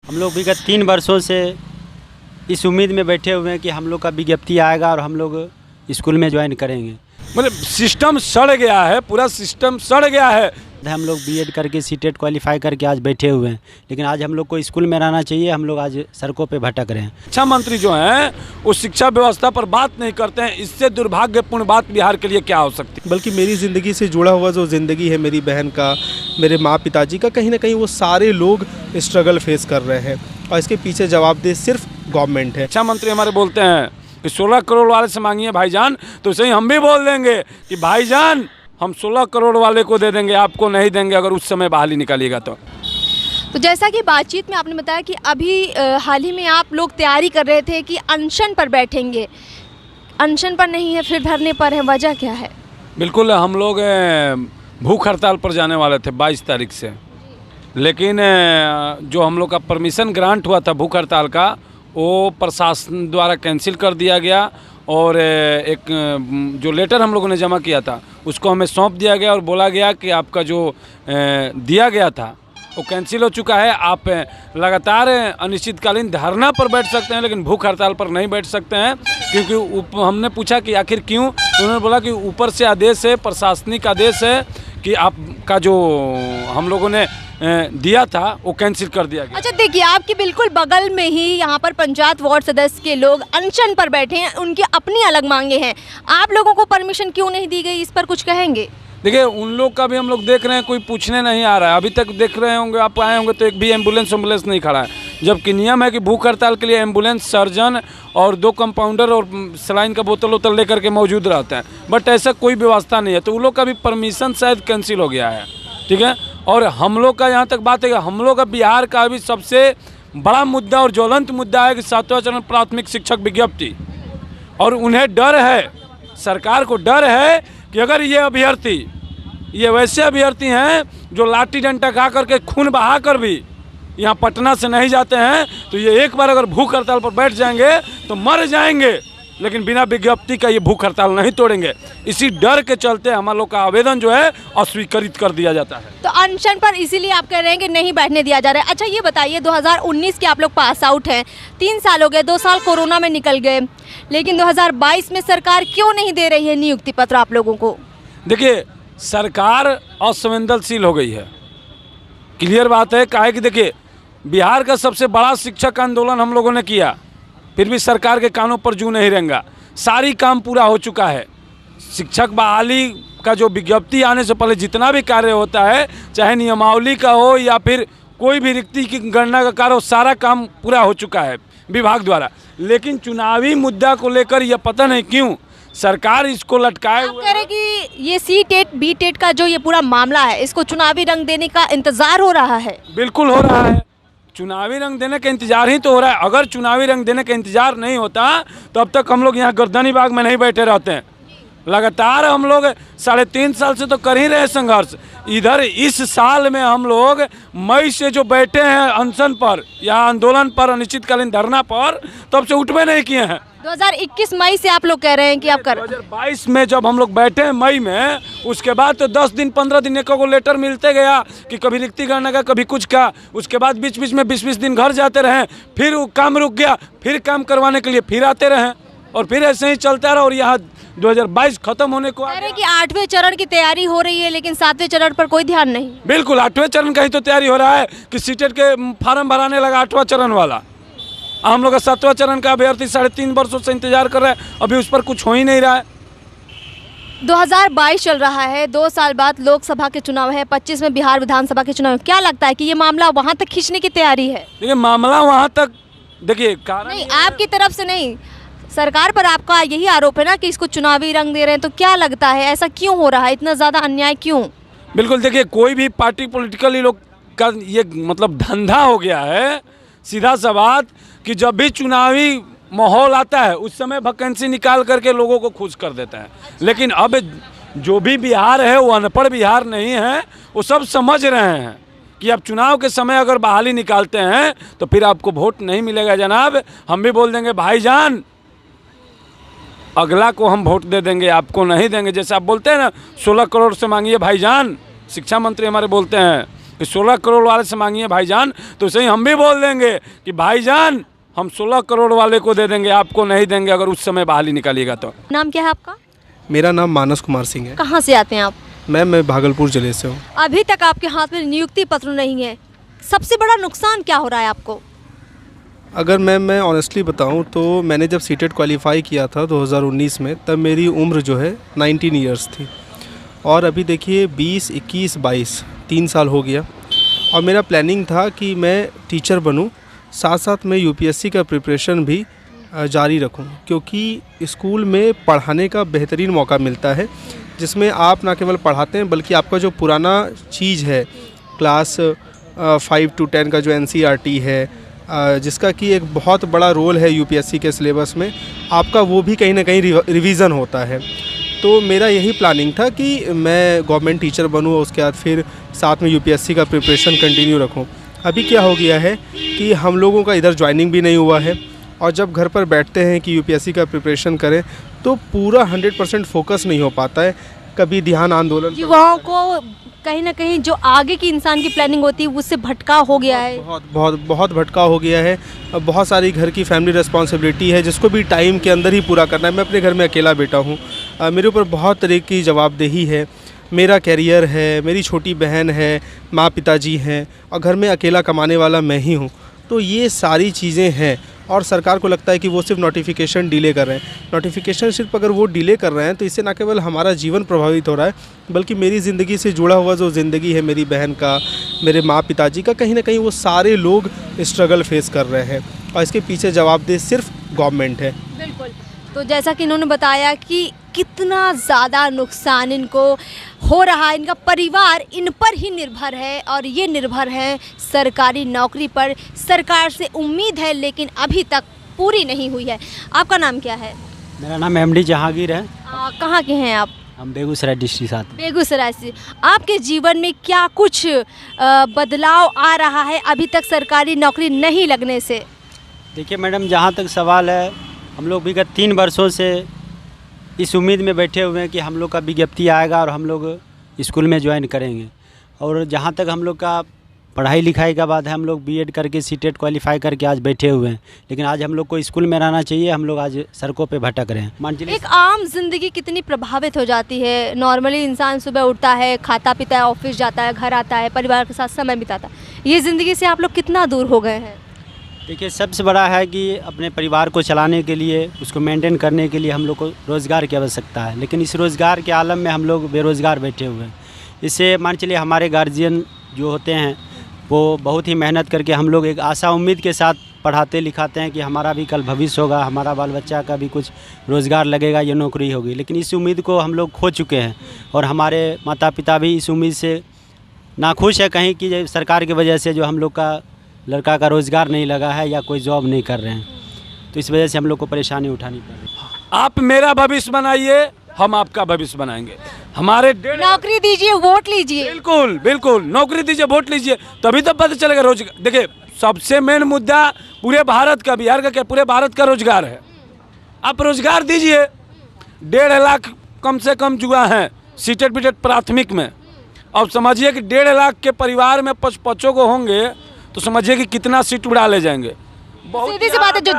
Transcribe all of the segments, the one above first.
हम लोग विगत 3 वर्षों से इस उम्मीद में बैठे हुए हैं कि हम लोग का विज्ञप्ति आएगा और हम लोग स्कूल में ज्वाइन करेंगे। मतलब सिस्टम सड़ गया है, पूरा सिस्टम सड़ गया है। हम लोग बीएड करके सीटेट क्वालिफाई करके आज बैठे हुए हैं, लेकिन आज हम लोग को स्कूल में रहना चाहिए। हम लोग आज सड़कों पे भटक रहे हैं। शिक्षा मंत्री जो हैं वो शिक्षा व्यवस्था पर बात नहीं करते हैं। इससे दुर्भाग्यपूर्ण बात बिहार के लिए क्या हो सकती है? बल्कि मेरी ज़िंदगी से जुड़ा हुआ जो ज़िंदगी है, मेरी बहन का, मेरे माँ पिताजी का, कहीं ना कहीं वो सारे लोग स्ट्रगल फेस कर रहे हैं और इसके पीछे जवाबदेह सिर्फ गवर्नमेंट है। शिक्षा मंत्री हमारे बोलते हैं कि 16 करोड़ वाले से मांगिए भाईजान, तो सही हम भी बोल देंगे कि भाईजान हम 16 करोड़ वाले को दे देंगे, आपको नहीं देंगे अगर उस समय बहाली निकालिएगा तो। तो जैसा कि बातचीत में आपने बताया कि अभी हाल ही में आप लोग तैयारी कर रहे थे कि अनशन पर बैठेंगे, अनशन पर नहीं है फिर धरने पर है, वजह क्या है? बिल्कुल, हम लोग भूख हड़ताल पर जाने वाले थे 22 तारीख से, लेकिन जो हम लोग का परमिशन ग्रांट हुआ था भूख हड़ताल का, वो प्रशासन द्वारा कैंसिल कर दिया गया और एक जो लेटर हम लोगों ने जमा किया था उसको हमें सौंप दिया गया और बोला गया कि आपका जो दिया गया था वो कैंसिल हो चुका है। आप लगातार अनिश्चितकालीन धरना पर बैठ सकते हैं, लेकिन भूख हड़ताल पर नहीं बैठ सकते हैं। क्योंकि हमने पूछा कि आखिर क्यों, तो उन्होंने बोला कि ऊपर से आदेश है, प्रशासनिक आदेश है कि आपका जो हम लोगों ने दिया था वो कैंसिल कर दिया गया। अच्छा देखिए, आपके बिल्कुल बगल में ही यहाँ पर पंचायत वार्ड सदस्य के लोग अनशन पर बैठे हैं, उनकी अपनी अलग मांगे हैं। आप लोगों को परमिशन क्यों नहीं दी गई, इस पर कुछ कहेंगे? देखिए, उन लोग का भी हम लोग देख रहे हैं, कोई पूछने नहीं आ रहा है। अभी तक देख रहे होंगे, आप आए होंगे तो एक भी एम्बुलेंस नहीं खड़ा है, जबकि नियम है कि भूख हड़ताल के लिए एम्बुलेंस, सर्जन और 2 कंपाउंडर और सलाइन का बोतल लेकर के मौजूद रहते हैं, बट ऐसा कोई व्यवस्था नहीं है। तो उन लोग का भी परमिशन शायद कैंसिल हो गया है, ठीक है। और हम लोग का यहाँ तक बात है कि हम लोग का बिहार का अभी सबसे बड़ा मुद्दा और ज्वलंत मुद्दा है कि 7वां चरण प्राथमिक शिक्षक विज्ञप्ति, और उन्हें डर है, सरकार को डर है कि अगर ये वैसे अभ्यर्थी हैं जो लाठी डंडा खा करके खून बहा कर भी यहाँ पटना से नहीं जाते हैं, तो ये एक बार अगर भूख हड़ताल पर बैठ जाएंगे तो मर जाएंगे, लेकिन बिना विज्ञप्ति का ये भूख हड़ताल नहीं तोड़ेंगे। इसी डर के चलते हम लोग का आवेदन जो है अस्वीकृत कर दिया जाता है। तो अनशन पर इसीलिए आप कह रहे हैं कि नहीं बैठने दिया जा रहा है। अच्छा ये बताइए, 2019 के आप लोग पास आउट हैं, 3 साल हो गए, 2 साल कोरोना में निकल गए, लेकिन 2022 में सरकार क्यों नहीं दे रही है नियुक्ति पत्र आप लोगों को? देखिए, सरकार असंवेदनशील हो गई है, क्लियर बात है। काहे कि देखिए, बिहार का सबसे बड़ा शिक्षक आंदोलन हम लोगों ने किया, फिर भी सरकार के कानों पर जू नहीं रहेंगा। सारी काम पूरा हो चुका है। शिक्षक बहाली का जो विज्ञप्ति आने से पहले जितना भी कार्य होता है, चाहे नियमावली का हो या फिर कोई भी रिक्ति की गणना का कार्य हो, सारा काम पूरा हो चुका है विभाग द्वारा। लेकिन चुनावी मुद्दा को लेकर यह पता नहीं क्यों सरकार इसको लटकाए हुए कह रहे कि ये सीटेट बीटेट का जो ये पूरा मामला है, इसको चुनावी रंग देने का इंतजार हो रहा है। बिल्कुल हो रहा है, चुनावी रंग देने का इंतजार ही तो हो रहा है। अगर चुनावी रंग देने का इंतजार नहीं होता तो अब तक हम लोग यहाँ गर्दनी बाग में नहीं बैठे रहते हैं। लगातार हम लोग 3.5 साल से तो कर ही रहे संघर्ष। इधर इस साल में हम लोग मई से जो बैठे हैं अनशन पर या आंदोलन पर, अनिश्चितकालीन धरना पर, तब से उठवे नहीं किए हैं। 2021 मई से आप लोग कह रहे हैं कि आप कर 2022 में जब हम लोग बैठे हैं मई में, उसके बाद तो 10 दिन 15 दिन एक को लेटर मिलते गया कि कभी रिक्ति गणना का, कभी कुछ का। उसके बाद बीच बीच में 20-20 दिन घर जाते रहे, फिर वो काम रुक गया, फिर काम करवाने के लिए फिर आते रहे, और फिर ऐसे ही चलता रहा। और यहाँ 2022 खत्म होने को कह रहे हैं कि 8वें चरण की तैयारी हो रही है, लेकिन 7वें चरण पर कोई ध्यान नहीं। बिल्कुल, 8वें चरण का ही तो तैयारी हो रहा है कि सीटेट के फार्म भराने लगा 8वां चरण वाला। हम लोग का 7वां चरण का अभ्यर्थी 3.5 वर्षों से इंतजार कर रहा है, अभी उस पर कुछ हो ही नहीं रहा है। 2022 चल रहा है, 2 साल बाद लोकसभा के चुनाव है, 25 में बिहार विधानसभा के चुनाव है। क्या लगता है कि ये मामला वहाँ तक खींचने की तैयारी है? देखिए, मामला वहाँ तक, देखिए कारण नहीं, आपकी तरफ से नहीं, सरकार पर आपका यही आरोप है ना कि इसको चुनावी रंग दे रहे हैं। तो क्या लगता है ऐसा क्यों हो रहा है, इतना ज़्यादा अन्याय क्यों? बिल्कुल, देखिए, कोई भी पार्टी पॉलिटिकली लोग का ये मतलब धंधा हो गया है, सीधा सा बात, कि जब भी चुनावी माहौल आता है उस समय वैकेंसी निकाल करके लोगों को खुश कर देता है। लेकिन अब जो भी बिहार है वो अनपढ़ बिहार नहीं है, वो सब समझ रहे हैं कि अब चुनाव के समय अगर बहाली निकालते हैं तो फिर आपको वोट नहीं मिलेगा जनाब। हम भी बोल देंगे भाईजान अगला को हम वोट दे देंगे, आपको नहीं देंगे। जैसे आप बोलते हैं ना 16 करोड़ से मांगिए भाईजान, शिक्षा मंत्री हमारे बोलते हैं कि 16 करोड़ वाले से मांगिए भाईजान, तो सही हम भी बोल देंगे कि भाईजान हम 16 करोड़ वाले को दे देंगे, आपको नहीं देंगे अगर उस समय बहाली निकालिएगा तो। नाम क्या है आपका? मेरा नाम मानस कुमार सिंह है। कहाँ से आते हैं आप? मैं भागलपुर जिले से हूँ। अभी तक आपके हाथ में नियुक्ति पत्र नहीं है, सबसे बड़ा नुकसान क्या हो रहा है आपको? अगर मैं ऑनेस्टली बताऊं तो मैंने जब सीटेट क्वालिफाई किया था 2019 में, तब मेरी उम्र जो है 19 ईयर्स थी और अभी देखिए 20, 21, 22 3 साल हो गया और मेरा प्लानिंग था कि मैं टीचर बनूं, साथ साथ मैं यूपीएससी का प्रिपरेशन भी जारी रखूं, क्योंकि स्कूल में पढ़ाने का बेहतरीन मौका मिलता है जिसमें आप ना केवल पढ़ाते हैं बल्कि आपका जो पुराना चीज़ है क्लास 5 to 10 का जो एनसीईआरटी है, जिसका कि एक बहुत बड़ा रोल है यूपीएससी के सिलेबस में, आपका वो भी कहीं ना कहीं रिवीज़न होता है। तो मेरा यही प्लानिंग था कि मैं गवर्नमेंट टीचर बनूँ और उसके बाद फिर साथ में यूपीएससी का प्रिपरेशन कंटिन्यू रखूँ। अभी क्या हो गया है कि हम लोगों का इधर ज्वाइनिंग भी नहीं हुआ है और जब घर पर बैठते हैं कि यूपीएससी का प्रिपरेशन करें तो पूरा 100% फोकस नहीं हो पाता है। कभी ध्यान आंदोलन, युवाओं को कहीं ना कहीं जो आगे की इंसान की प्लानिंग होती है उससे भटकाव हो गया है। बहुत भटकाव हो गया है। बहुत सारी घर की फैमिली रिस्पॉन्सिबिलिटी है जिसको भी टाइम के अंदर ही पूरा करना है। मैं अपने घर में अकेला बेटा हूँ, मेरे ऊपर बहुत तरह की जवाबदेही है। मेरा कैरियर है, मेरी छोटी बहन है, माँ पिताजी हैं और घर में अकेला कमाने वाला मैं ही हूँ। तो ये सारी चीज़ें हैं और सरकार को लगता है कि वो सिर्फ नोटिफिकेशन डिले कर रहे हैं। नोटिफिकेशन सिर्फ अगर वो डिले कर रहे हैं तो इससे ना केवल हमारा जीवन प्रभावित हो रहा है बल्कि मेरी ज़िंदगी से जुड़ा हुआ जो ज़िंदगी है मेरी बहन का, मेरे माँ पिताजी का, कहीं ना कहीं वो सारे लोग स्ट्रगल फेस कर रहे हैं और इसके पीछे जवाबदेह सिर्फ गवर्नमेंट है। बिल्कुल। तो जैसा कि इन्होंने बताया कि कितना ज़्यादा नुकसान इनको हो रहा है, इनका परिवार इन पर ही निर्भर है और ये निर्भर है सरकारी नौकरी पर। सरकार से उम्मीद है लेकिन अभी तक पूरी नहीं हुई है। आपका नाम क्या है? मेरा नाम एमडी जहांगीर है। कहाँ के हैं आप? हम बेगूसराय डिस्ट्रिक्ट से। बेगूसराय से। आपके जीवन में क्या कुछ बदलाव आ रहा है अभी तक सरकारी नौकरी नहीं लगने से? देखिए मैडम, जहाँ तक सवाल है, हम लोग विगत 3 वर्षों से इस उम्मीद में बैठे हुए हैं कि हम लोग का विज्ञप्ति आएगा और हम लोग स्कूल में ज्वाइन करेंगे। और जहाँ तक हम लोग का पढ़ाई लिखाई का बात है, हम लोग बीएड करके सीटेट क्वालिफाई करके आज बैठे हुए हैं, लेकिन आज हम लोग को स्कूल में रहना चाहिए, हम लोग आज सड़कों पे भटक रहे हैं। मान लीजिए एक आम जिंदगी कितनी प्रभावित हो जाती है। नॉर्मली इंसान सुबह उठता है, खाता पीता है, ऑफिस जाता है, घर आता है, परिवार के साथ समय बिताता है। ये ज़िंदगी से आप लोग कितना दूर हो गए हैं? देखिए, सबसे बड़ा है कि अपने परिवार को चलाने के लिए, उसको मेंटेन करने के लिए हम लोग को रोज़गार की आवश्यकता है, लेकिन इस रोज़गार के आलम में हम लोग बेरोज़गार बैठे हुए हैं। इससे मान चलिए हमारे गार्जियन जो होते हैं वो बहुत ही मेहनत करके हम लोग एक आशा उम्मीद के साथ पढ़ाते लिखाते हैं कि हमारा भी कल भविष्य होगा, हमारा बाल बच्चा का भी कुछ रोज़गार लगेगा, ये नौकरी होगी, लेकिन इस उम्मीद को हम लोग खो चुके हैं और हमारे माता पिता भी इस उम्मीद से नाखुश है कहीं कि सरकार की वजह से जो हम लोग का लड़का का रोज़गार नहीं लगा है या कोई जॉब नहीं कर रहे हैं, तो इस वजह से हम लोग को परेशानी उठानी पड़ रही है। आप मेरा भविष्य बनाइए, हम आपका भविष्य बनाएंगे। हमारे नौकरी दीजिए, वोट लीजिए। बिल्कुल बिल्कुल, नौकरी दीजिए, वोट लीजिए, तभी तो पता चलेगा रोजगार। देखिए, सबसे मेन मुद्दा पूरे भारत का, बिहार का क्या, पूरे भारत का रोजगार है। आप रोजगार दीजिए। 1.5 लाख कम से कम जुआ हैं सीटेट बीटेट प्राथमिक में। अब समझिए कि 1.5 लाख के परिवार में 5 को होंगे तो समझिए कि कितना सीट उड़ा ले जाएंगे। सीधी सी बात है, जो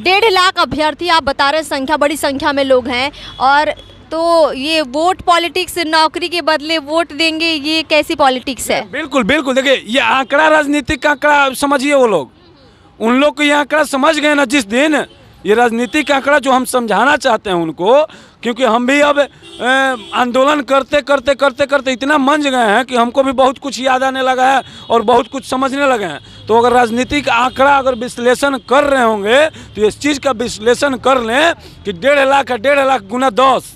1.5 लाख अभ्यर्थी आप बता रहे हैं, संख्या बड़ी संख्या में लोग हैं, और तो ये वोट पॉलिटिक्स, नौकरी के बदले वोट देंगे, ये कैसी पॉलिटिक्स है? बिल्कुल बिल्कुल। देखिए, ये आंकड़ा राजनीतिक आंकड़ा समझिए। वो लोग, उन लोग को ये आंकड़ा समझ गए ना जिस दिन, ये राजनीतिक आंकड़ा जो हम समझाना चाहते हैं उनको, क्योंकि हम भी अब आंदोलन करते करते करते करते इतना मंझ गए हैं कि हमको भी बहुत कुछ याद आने लगा है और बहुत कुछ समझने लगे हैं। तो अगर राजनीतिक आंकड़ा अगर विश्लेषण कर रहे होंगे तो इस चीज़ का विश्लेषण कर लें कि 1.5 लाख है, 1.5 लाख गुना 10,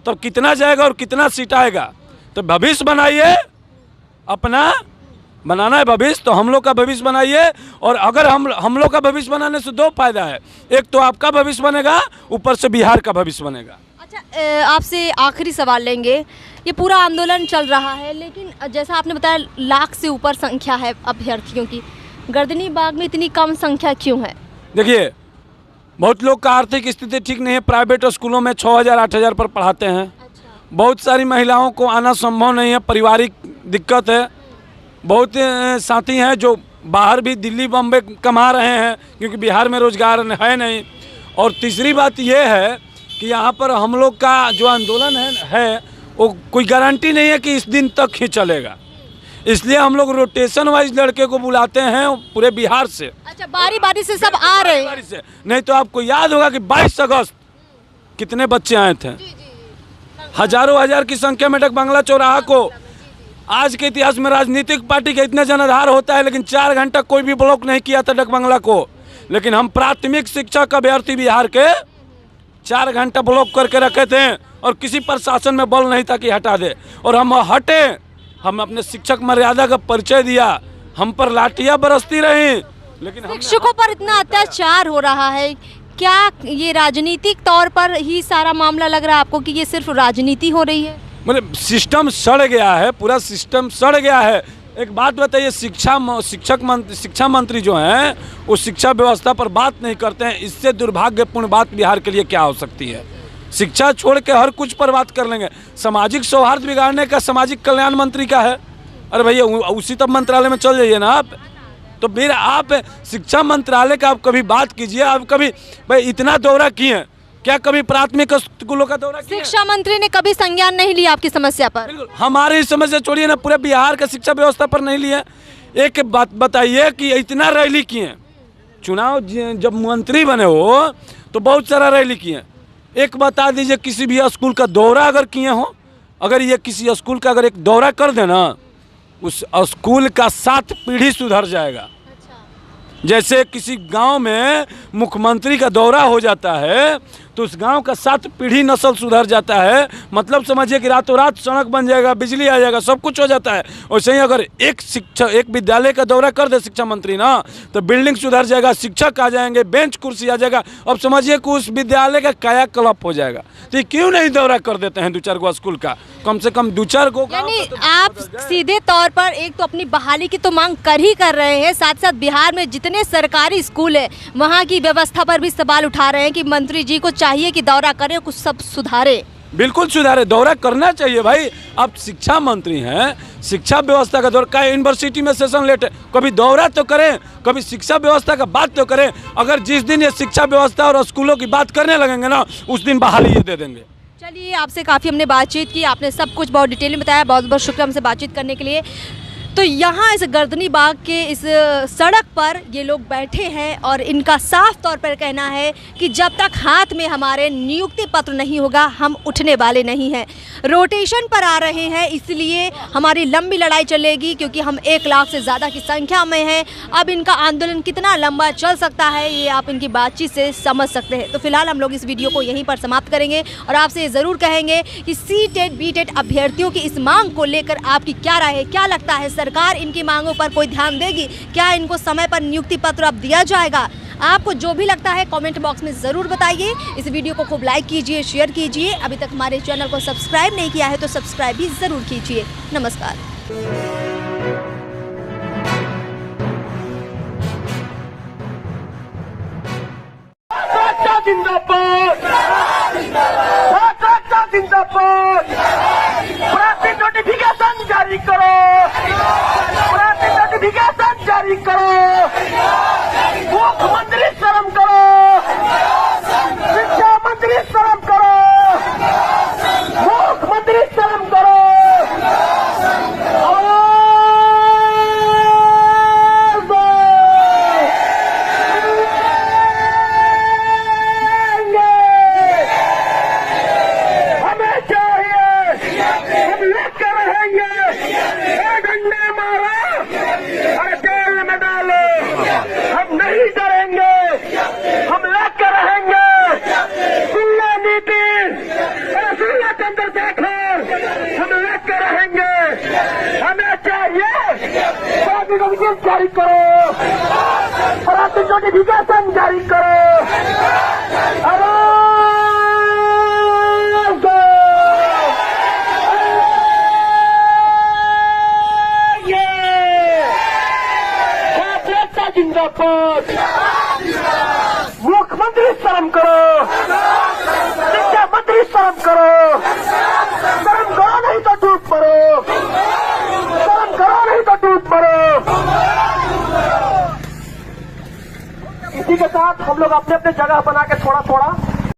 तो कितना जाएगा और कितना सीट आएगा। तो भविष्य बनाइए, अपना बनाना है भविष्य, तो हम लोग का भविष्य बनाइए। और अगर हम लोग का भविष्य बनाने से 2 फायदा है, एक तो आपका भविष्य बनेगा, ऊपर से बिहार का भविष्य बनेगा। अच्छा, आपसे आखिरी सवाल लेंगे। ये पूरा आंदोलन चल रहा है, लेकिन जैसा आपने बताया 1 लाख से ऊपर संख्या है अभ्यर्थियों की, गर्दनी बाग में इतनी कम संख्या क्यों है? देखिए, बहुत लोग का आर्थिक स्थिति ठीक नहीं है, प्राइवेट स्कूलों में 6,000 8,000 पर पढ़ाते हैं। अच्छा। बहुत सारी महिलाओं को आना संभव नहीं है, पारिवारिक दिक्कत है, बहुत साथी हैं जो बाहर भी दिल्ली बम्बई कमा रहे हैं, क्योंकि बिहार में रोज़गार है नहीं। और तीसरी बात ये है कि यहाँ पर हम लोग का जो आंदोलन है वो कोई गारंटी नहीं है कि इस दिन तक ही चलेगा, इसलिए हम लोग रोटेशन वाइज लड़के को बुलाते हैं पूरे बिहार से। अच्छा, बारी बारी से सब आ रहे हैं? से नहीं तो आपको याद होगा कि 22 अगस्त कितने बच्चे आए थे, हजारों हजार की संख्या में डकबंगला चौराहा को। आज के इतिहास में राजनीतिक पार्टी का इतना जनाधार होता है, लेकिन 4 घंटा कोई भी ब्लॉक नहीं किया था डकबंगला को। लेकिन हम प्राथमिक शिक्षा का अभ्यर्थी बिहार के 4 घंटा ब्लॉक करके रखे थे और किसी प्रशासन में बल नहीं था कि हटा दे, और हम हटे। हम अपने शिक्षक मर्यादा का परिचय दिया, हम पर लाठियां बरसती रही, लेकिन शिक्षकों पर इतना अत्याचार हो रहा है, क्या ये राजनीतिक तौर पर ही सारा मामला लग रहा है आपको कि ये सिर्फ राजनीति हो रही है? मतलब सिस्टम सड़ गया है, पूरा सिस्टम सड़ गया है। एक बात बताइए, शिक्षा मंत्री जो हैं वो शिक्षा व्यवस्था पर बात नहीं करते हैं, इससे दुर्भाग्यपूर्ण बात बिहार के लिए क्या हो सकती है। शिक्षा छोड़ के हर कुछ पर बात कर लेंगे। सामाजिक सौहार्द बिगाड़ने का सामाजिक कल्याण मंत्री का है। अरे भैया उसी तब मंत्रालय में चल जाइए ना आप। तो फिर आप शिक्षा मंत्रालय का आप कभी बात कीजिए। आप कभी भाई इतना दौरा किए क्या, कभी प्राथमिक स्कूलों का दौरा किया? शिक्षा मंत्री ने कभी संज्ञान नहीं लिया आपकी समस्या पर? बिल्कुल, हमारी समस्या छोड़िए ना, पूरे बिहार का शिक्षा व्यवस्था पर नहीं लिया। एक बात बताइए कि इतना रैली किए, चुनाव जब मंत्री बने हो तो बहुत सारा रैली किए। एक बता दीजिए किसी भी स्कूल का दौरा अगर किए हो, अगर ये किसी स्कूल का अगर एक दौरा कर देना, उस स्कूल का 7 पीढ़ी सुधर जाएगा। जैसे किसी गांव में मुख्यमंत्री का दौरा हो जाता है तो उस गांव का 7 पीढ़ी नस्ल सुधर जाता है। मतलब समझिए कि रातों रात सड़क बन जाएगा, बिजली आ जाएगा, सब कुछ हो जाता है। वैसे ही अगर एक विद्यालय का दौरा कर दे शिक्षा मंत्री ना, तो बिल्डिंग सुधर जाएगा, शिक्षक आ जाएंगे, बेंच कुर्सी आ जाएगा। अब समझिए कि उस विद्यालय का कायाकल्प हो जाएगा। तो ये क्यों नहीं दौरा कर देते हैं 2-4 गो स्कूल का, कम से कम 2-4 गो? यानी आप सीधे तौर पर एक तो अपनी बहाली की तो मांग कर रहे हैं, साथ साथ बिहार में जितने सरकारी स्कूल है वहाँ की व्यवस्था पर भी सवाल उठा रहे हैं कि मंत्री जी को चाहिए कि दौरा करें, कुछ सब सुधारे। बिल्कुल सुधारे, दौरा करना चाहिए भाई। आप शिक्षा मंत्री हैं, शिक्षा व्यवस्था का दौरा का, यूनिवर्सिटी में सेशन लेट है, कभी दौरा तो करें, कभी शिक्षा व्यवस्था का बात तो करें। अगर जिस दिन ये शिक्षा व्यवस्था और स्कूलों की बात करने लगेंगे ना, उस दिन बहाली ये दे देंगे। चलिए, आपसे काफ़ी हमने बातचीत की, आपने सब कुछ बहुत डिटेल में बताया, बहुत बहुत शुक्रिया हमसे बातचीत करने के लिए। तो यहाँ इस गर्दनी बाग के इस सड़क पर ये लोग बैठे हैं और इनका साफ तौर पर कहना है कि जब तक हाथ में हमारे नियुक्ति पत्र नहीं होगा हम उठने वाले नहीं हैं। रोटेशन पर आ रहे हैं, इसलिए हमारी लंबी लड़ाई चलेगी, क्योंकि हम 1 लाख से ज़्यादा की संख्या में हैं। अब इनका आंदोलन कितना लंबा चल सकता है ये आप इनकी बातचीत से समझ सकते हैं। तो फिलहाल हम लोग इस वीडियो को यहीं पर समाप्त करेंगे और आपसे ये ज़रूर कहेंगे कि C-TET B-TET अभ्यर्थियों की इस मांग को लेकर आपकी क्या राय है? क्या लगता है सरकार इनकी मांगों पर कोई ध्यान देगी? क्या इनको समय पर नियुक्ति पत्र अब दिया जाएगा? आपको जो भी लगता है कमेंट बॉक्स में ज़रूर बताइए। इस वीडियो को खूब लाइक कीजिए, शेयर कीजिए। अभी तक हमारे चैनल को सब्सक्राइब नहीं किया है तो सब्सक्राइब भी ज़रूर कीजिए। नमस्कार। नोटिफिकेशन जारी करो, नोटिफिकेशन जारी करो, मुख्यमंत्री शर्म करो, शिक्षा मंत्री शर्म करो, मुख्यमंत्री शर्म करो। जारी करो, प्राथमिक नोटिफिकेशन जारी करो। जिंदाबाद, मुख्यमंत्री शर्म करो, शिक्षा मंत्री शर्म करो, शर्म करो नहीं तो टूट पड़ो, शर्म करो नहीं तो टूट पड़ो। इसी के साथ हम लोग अपने अपने जगह बना के थोड़ा थोड़ा